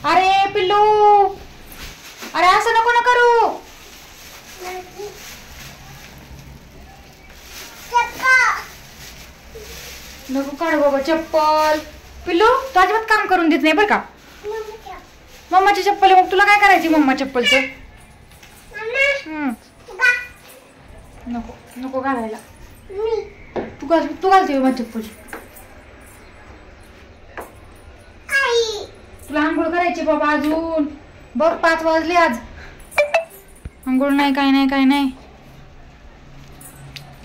अरे पिल्लू, अरे असं नको ना करू. नको काढू बाबा चप्पल. पिल्लू तू अजिबात काम करून देत नाही बरं का. मम्माची चप्पल आहे, मग तुला काय करायची मम्मा चप्पलचं. नको नको घालायला. तू घालते माझी चप्पल. तुला आंघोळ करायची बाबा अजून. बघ 5 वाजले आज. आंघोळ नाही काय नाही काय नाही.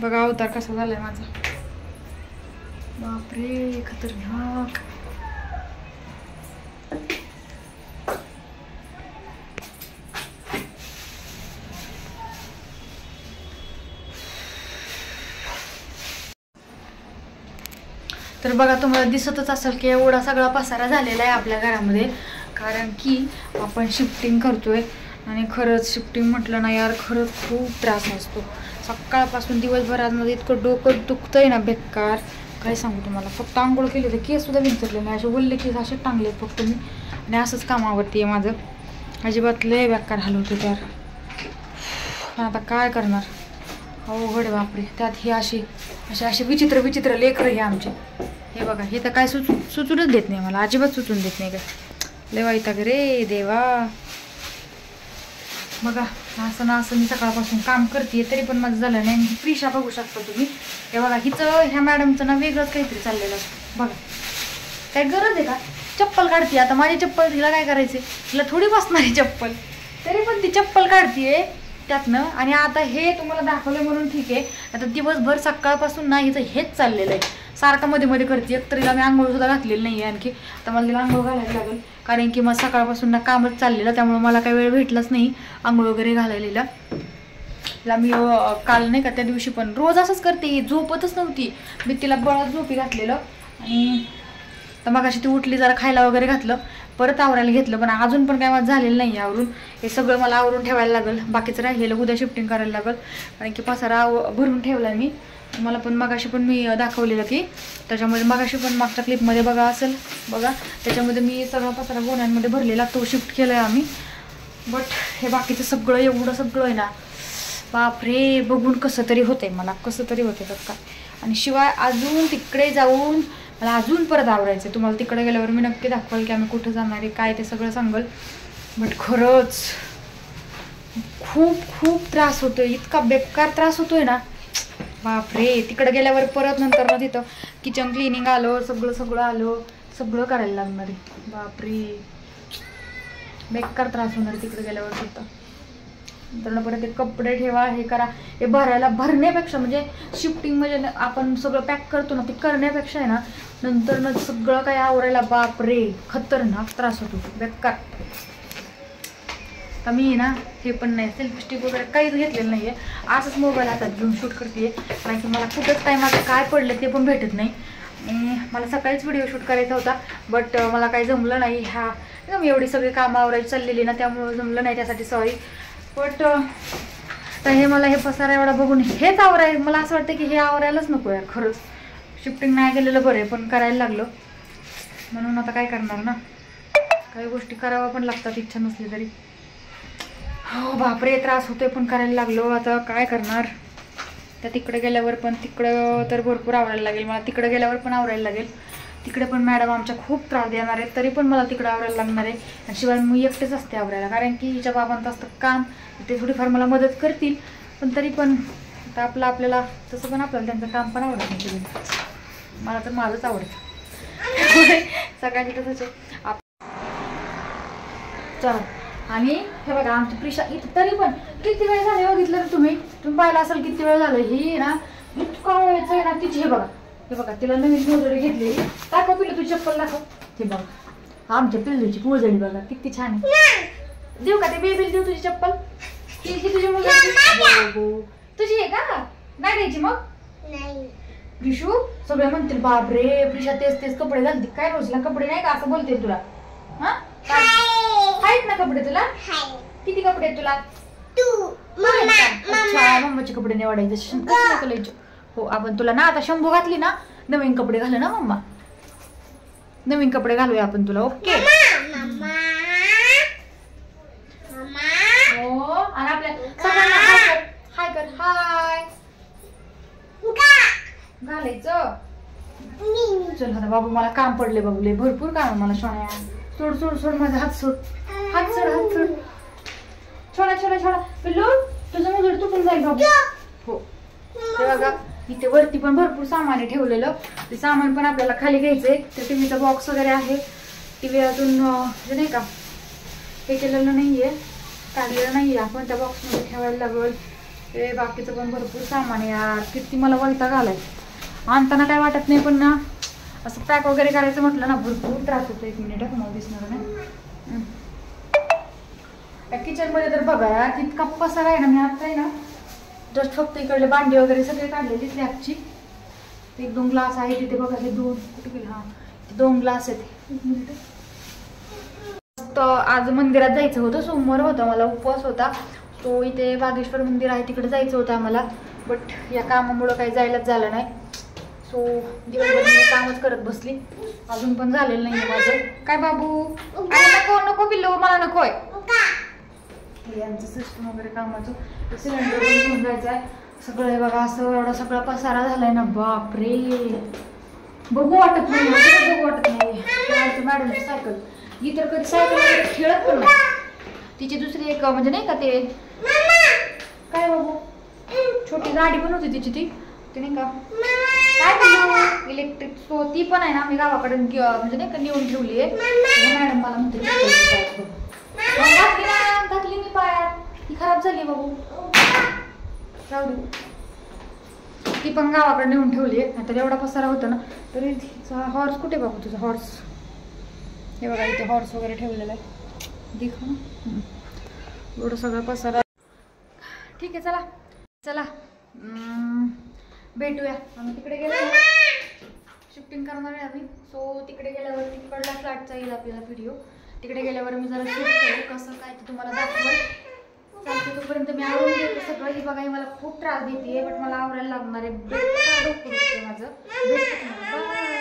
बघा अवतार कसा झालाय माझा. बापरे खतरनाक. तर बघा तुम्हाला दिसतच असेल की एवढा सगळा पसारा झालेला आहे आपल्या घरामध्ये. कारण की आपण शिफ्टिंग करतोय आणि खरंच शिफ्टिंग म्हटलं ना यार खरंच खूप त्रास असतो. सकाळपासून दिवसभरामध्ये इतकं डोकं दुखतंय ना बेकार काय सांगू तुम्हाला. फक्त आंघोळ केली तर केस सुद्धा विंचरले नाही. असे बोलले केस असे टांगले फक्त मी. आणि असंच कामावरती आहे माझं. अजिबात लय बेकार हाल होते त्यार. आता काय करणार. अवघड बापरे. त्यात हे असे विचित्र विचित्र लेकरं हे आमचे. हे बघा हे तर काय सुचूनच देत नाही मला. अजिबात सुचून देत नाही काय. लय वैताग रे देवा. बघा असं ना असं मी सकाळपासून काम करते तरी पण माझं झालं नाही. प्रिशा बघू शकता तुम्ही. हे बघा हिचं ह्या मॅडमचं ना वेगळंच काहीतरी चाललेलं असतं. बघा काय गरज आहे का. चप्पल काढते आता माझी चप्पल. तिला काय करायचे. तिला थोडी बसणारी चप्पल तरी पण ती चप्पल काढतीये त्यातनं. आणि आता हे तुम्हाला दाखवलं म्हणून ठीक आहे. आता दिवसभर सकाळपासून ना हिचं हेच चाललेलं आहे. सारखं मध्ये मध्ये करते. एकतरी मी आंघोळ सुद्धा घातलेली नाही आहे आणखी. आता मला तिला आंघोळ घालायला लागेल कारण की मग सकाळपासून ना कामच चाललेलं. त्यामुळे मला काही वेळ भेटलाच नाही आंघोळ वगैरे घालायला. तिला मी काल नाही का त्या दिवशी पण रोज असंच करते. ही झोपतच नव्हती. मी तिला बळात झोपी घातलेलं. आणि तर मग अशी ती उठली जरा खायला वगैरे घातलं. परत आवरायला घेतलं पण अजून पण काय माझं झालेलं नाही आवरून. हे सगळं मला आवरून ठेवायला लागेल. बाकीचं राहिलेलं उद्या शिफ्टिंग करायला लागेल कारण की पसारा भरून ठेवला मी. मला पण मगाशी पण मी दाखवलेलं की त्याच्यामध्ये मगाशी पण मागच्या क्लिपमध्ये बघा असेल बघा. त्याच्यामध्ये मी सगळा पसारा गोण्यांमध्ये भरलेला तो शिफ्ट केला आहे आम्ही. बट हे बाकीचं सगळं एवढं सगळं आहे ना बापरे. बघून कसं तरी होतंय मला. कसं तरी होते बघ. आणि शिवाय अजून तिकडे जाऊन मला अजून परत आवरायचं. तुम्हाला तिकडे गेल्यावर मी नक्की दाखवाल की आम्ही कुठं जाणार आहे काय ते सगळं सांगल. बट खरंच खूप खूप त्रास होतोय. इतका बेकार त्रास होतोय ना बापरे. तिकडे गेल्यावर परत नंतर ना तिथं किचन क्लिनिंग आलं सगळं आलं. सगळं करायला लागणार आहे. बापरे बेकार त्रास होणार तिकडे गेल्यावर सुद्धा. नंतर परत ते कपडे ठेवा हे करा. हे भरण्यापेक्षा म्हणजे शिफ्टिंग म्हणजे आपण सगळं पॅक करतो ना ते करण्यापेक्षा आहे ना नंतर ना सगळं काय आवरायला बापरे खतरनाक त्रास होतो बेकार. तर मी ना हे पण नाही सेल्फी स्टिक वगैरे काहीच घेतलेलं नाही आहे. असंच मोबाईल हातात घेऊन शूट करते. कारण की मला कुठंच टाईम आता काय पडलं ते पण भेटत नाही. मला सकाळीच व्हिडिओ शूट करायचा होता बट मला काही जमलं नाही. मी एवढी सगळी कामं आवरायची चाललेली ना त्यामुळे जमलं नाही त्यासाठी सॉरी. बट तर हे मला हे पसारा एवढा बघून हेच आवरायला मला असं वाटतं की हे आवरायलाच नको यार. खरंच शिफ्टिंग नाही केलेलं बरं आहे पण करायला लागलं म्हणून आता काय करणार ना. काही गोष्टी कराव्या पण लागतात इच्छा नसली तरी. हो बापरे त्रास होतोय पण करायला लागलो. आता काय करणार. तर तिकडे गेल्यावर पण तिकडं तर भरपूर आवरायला लागेल मला. तिकडे गेल्यावर पण आवरायला लागेल. तिकडे पण मॅडम आमच्या खूप त्रास देणार आहेत तरी पण मला तिकडे आवरायला लागणार आहे. आणि शिवाय मी एकटेच असते आवरायला कारण की हिच्या बाबांचं असतं काम. ते थोडीफार मला मदत करतील पण तरी पण आता आपल्याला तसं पण आपल्याला त्यांचं काम पण आवडत नाही. मला तर माझंच आवडतं सगळ्यांची तसंच आहे. चला आणि हे बघा आमची प्रिशा इथं तरी पण किती वेळ झाले बघितलं तुम्ही पाहिलं असेल किती वेळ झालं. ही ना इतका वेळचं आहे ना तिची. हे बघा तिला नवीन मोजडी घेतली. दाखव पिल्लू तुझी चप्पल दाखव. हे बघा आमच्या पिल्लूची मोजडी बघा किती छान आहे. देऊ का ते बेबीला देऊ तुझी चप्पल. ही तुझी मोजडी तुझी आहे का नाही द्यायची मग. प्रिशू सगळे म्हणतील बापरे प्रिशा तेच कपडे घालते काय रोजला कपडे नाही का असं बोलते तुला. हा आहेत ना कपडे तुला. किती कपडे आहेत तुला. अच्छा मम्माचे कपडे निवडायचे. हो आपण तुला ना आता शंभू घातली ना नवीन कपडे घालू ना मम्मा. नवीन कपडे घालूया आपण तुला. ओके चल आता बाबू मला काम पडले बाबू लय भरपूर काम आहे मला शोण्या. सोड सोड सोड माझा हात सोड हात सोड हात सोड. छोडा छोडा छोडा पिल्लू तुझं मुजड तुटून जाईल बाबू. हो ते बघा इथे वरती पण भरपूर सामान आहे ठेवलेलं. ते सामान पण आपल्याला खाली घ्यायचंय. तर टीव्हीचा बॉक्स वगैरे आहे. टीव्ही अजून नाही का हे केलेलं नाहीये काढलेलं नाहीये आपण त्या बॉक्समध्ये ठेवायला लागल. ते बाकीचं पण भरपूर सामान आहे यार. किती मला वैताग आलाय. आणताना काय वाटत नाही पण ना असं पॅक वगैरे करायचं म्हटलं ना भरपूर त्रास होतो. 1 मिनिट मला दिसणार नाही. किचन मध्ये तर बघा यार कितका पसारा आहे ना. मी आता आहे ना जस्ट फक्त इकडले भांडी वगैरे सगळे काढलेली स्लॅबची. 1-2 ग्लास आहे तिथे बघा. हे 2 कुठे गेले. हा 2 ग्लास आहेत. 1 मिनिट. आज मंदिरात जायचं होतं. सोमवार होता मला उपवास होता. तो इथे बागेश्वर मंदिर आहे तिकडे जायचं होतं आम्हाला. बट या कामामुळं काही जायलाच झालं नाही. सो दिवसभर मी कामच करत बसली. अजून पण झालेलं नाही माझं. काय बाबू नको नको पिल्लू मला नको आहे. हे आमचं सिस्टम वगैरे कामाचं सिलेंडर पण घेऊन जायचं आहे. सगळं हे बघा असं एवढा सगळा पसारा झालाय ना बापरे. बघू वाटत नाही बघू वाटत नाही. मॅडमची सायकल ही तर कधी सायकल वगैरे खेळत पण नाही. तिची दुसरी एक म्हणजे नाही का ते काय बाबू छोटी गाडी पण होती तिची ती नाही का काय इलेक्ट्रिक. सो ती पण आहे ना मी गावाकडे म्हणजे नाही का नेऊन ठेवली आहे. मॅडम मला म्हणते घातली मी पायात ती खराब झाली बाबू. जाऊ दे ती पण गावाकडे नेऊन ठेवली आहे. आता एवढा पसारा होता ना तरी तिचा हॉर्स कुठे बाबू तुझा हॉर्स. हे बघा इथे हॉर्स वगैरे ठेवलेला आहे. देख ना एवढं सगळं पसारा. ठीक आहे चला चला भेटूया. आम्ही तिकडे गेलो शिफ्टिंग करणार आहे आम्ही. सो तिकडे गेल्यावर तिकडला फ्लॅटचा येईल आपल्याला व्हिडिओ. तिकडे गेल्यावर मी जरा शूट करू कसं काय ते तुम्हाला दाखवलं. चालते तोपर्यंत मी आवरून घेते सगळं. ही बघा मला खूप त्रास देते बट मला आवरायला लागणार आहे. माझं भेटते. बाय.